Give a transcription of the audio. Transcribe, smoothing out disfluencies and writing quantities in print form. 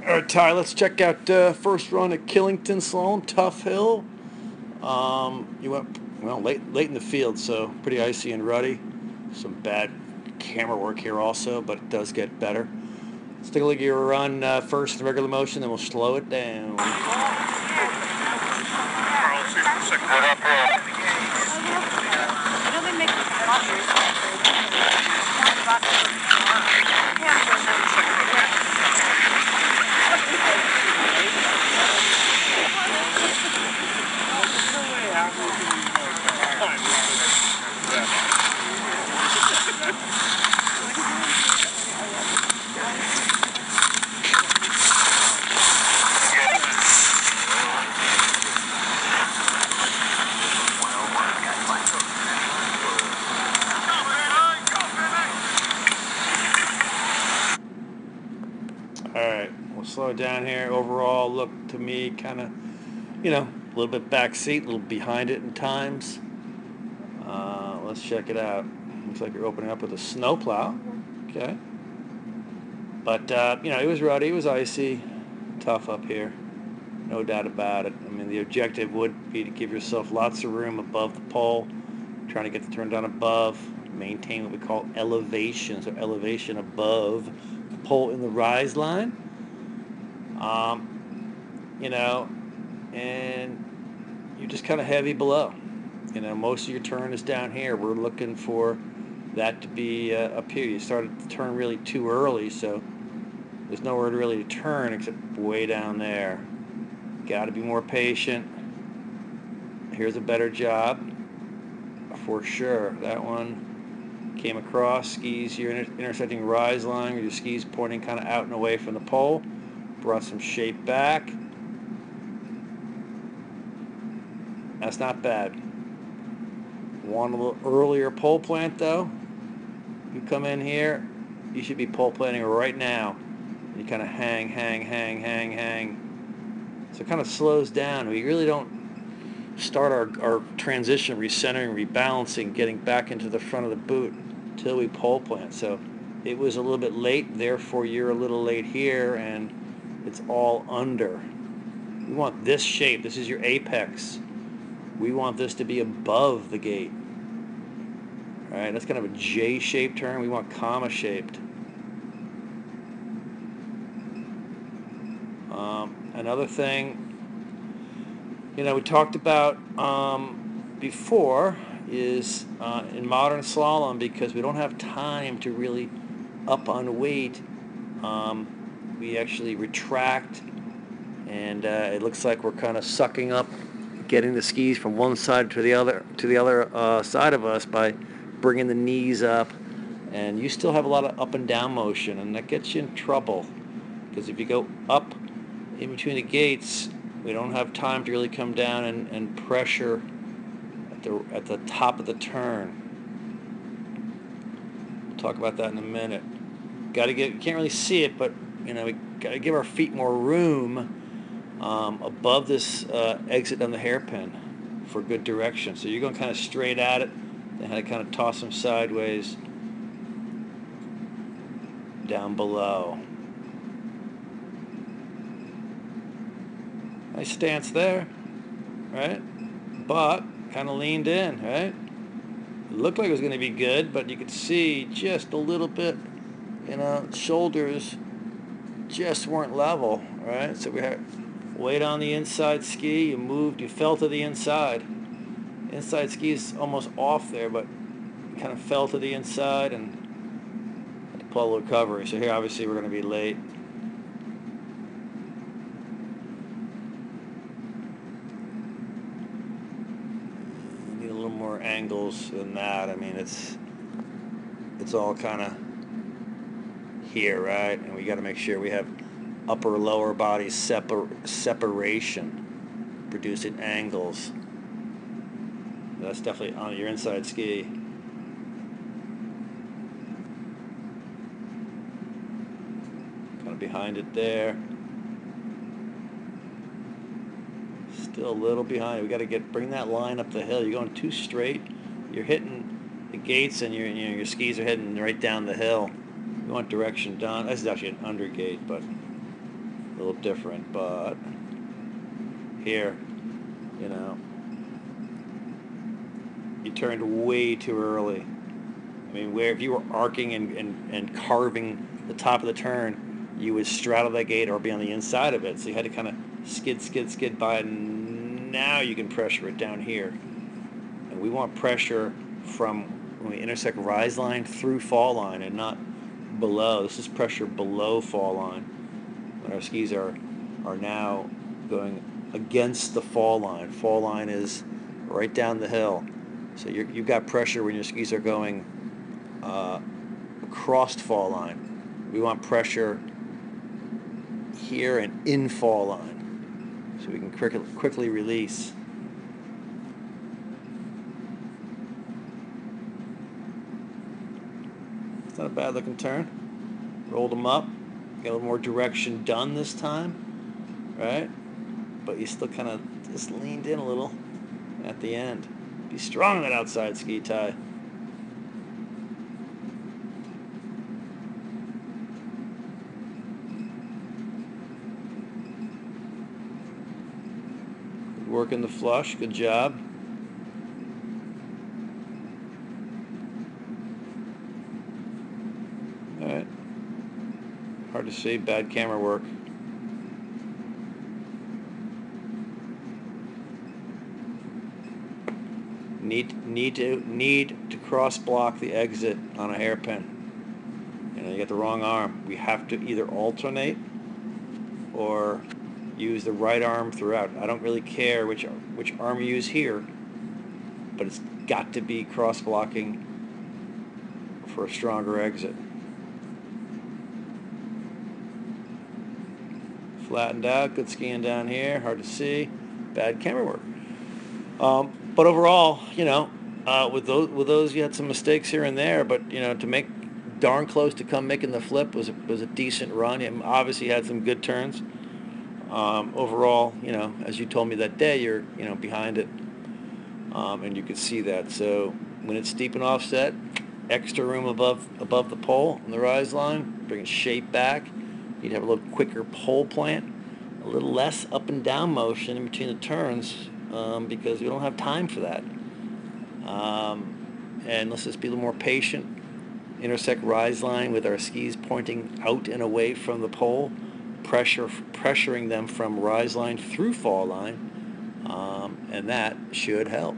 Alright, Ty, let's check out first run at Killington SL Jan, tough hill. You went well late in the field, so pretty icy and ruddy. Some bad camera work here also, but it does get better. Let's take a look at your run first in regular motion, then we'll slow it down. Alright, we'll slow it down here. Overall, look to me kind of, a little bit back seat, a little behind it in times. Let's check it out. Looks like you're opening up with a snowplow. Okay. But, it was ruddy, it was icy, tough up here. No doubt about it. I mean, the objective would be to give yourself lots of room above the pole, trying to get the turn down above, maintain what we call elevation, so elevation above the pole in the rise line. And you're just kind of heavy below. Most of your turn is down here. We're looking for that to be up here. You started to turn really too early, so there's nowhere to really turn except way down there. Got to be more patient. Here's a better job for sure. That one came across. Skis, you're intersecting rise line with your skis pointing kind of out and away from the pole. Brought some shape back. That's not bad. Want a little earlier pole plant though? You come in here, you should be pole planting right now. You kind of hang. So it kind of slows down. We really don't start our transition, recentering, rebalancing, getting back into the front of the boot until we pole plant. So it was a little bit late, therefore you're a little late here, and it's all under. We want this shape. This is your apex. We want this to be above the gate. All right, that's kind of a J-shaped turn. We want comma-shaped. Another thing, we talked about before is in modern slalom, because we don't have time to really up on weight, we actually retract, and it looks like we're kind of sucking up, getting the skis from one side to the other side of us by bringing the knees up, and you still have a lot of up and down motion, and that gets you in trouble, because if you go up in between the gates, we don't have time to really come down and pressure at the top of the turn. We'll talk about that in a minute. You can't really see it, but we got to give our feet more room above this exit on the hairpin for good direction. So you're going kind of straight at it, then kind of toss them sideways down below. Nice stance there, right? But kind of leaned in, right? It looked like it was going to be good, but you could see just a little bit, shoulders just weren't level, right? So we had weight on the inside ski, you fell to the inside. Inside ski is almost off there, but you kind of fell to the inside and had to pull a recovery. So here obviously we're going to be late. Need a little more angles than that. I mean, it's all kind of here, right? And we got to make sure we have upper lower body separation, producing angles. That's definitely on your inside ski. Kind of behind it there. Still a little behind. We got to bring that line up the hill. You're going too straight. You're hitting the gates, and your skis are heading right down the hill. You want direction down. This is actually an under gate, but a little different, but here, you know, you turned way too early. I mean, where if you were arcing and carving the top of the turn, you would straddle that gate or be on the inside of it. So you had to kind of skid by it, and now you can pressure it down here. And we want pressure from when we intersect rise line through fall line and not below. This is pressure below fall line when our skis are now going against the fall line. Fall line is right down the hill. So you've got pressure when your skis are going across fall line. We want pressure here and in fall line so we can quickly release. It's not a bad looking turn. Rolled them up. Got a little more direction done this time, right? But you still kind of just leaned in a little at the end. Be strong on that outside ski tie. Good work in the flush. Good job. All right. Hard to see. Bad camera work. Need to cross block the exit on a hairpin. You know, you get the wrong arm. We have to either alternate or use the right arm throughout. I don't really care which arm you use here, but it's got to be cross blocking for a stronger exit. Flattened out. Good skiing down here. Hard to see. Bad camera work. But overall, you know, with those, you had some mistakes here and there. But you know, to make darn close to come making the flip was a decent run. You obviously had some good turns. Overall, you know, as you told me that day, you're behind it, and you could see that. So when it's steep and offset, extra room above the pole on the rise line, bringing shape back. You'd have a little quicker pole plant, a little less up and down motion in between the turns. Because we don't have time for that. And let's just be a little more patient. Intersect rise line with our skis pointing out and away from the pole, pressuring them from rise line through fall line, and that should help.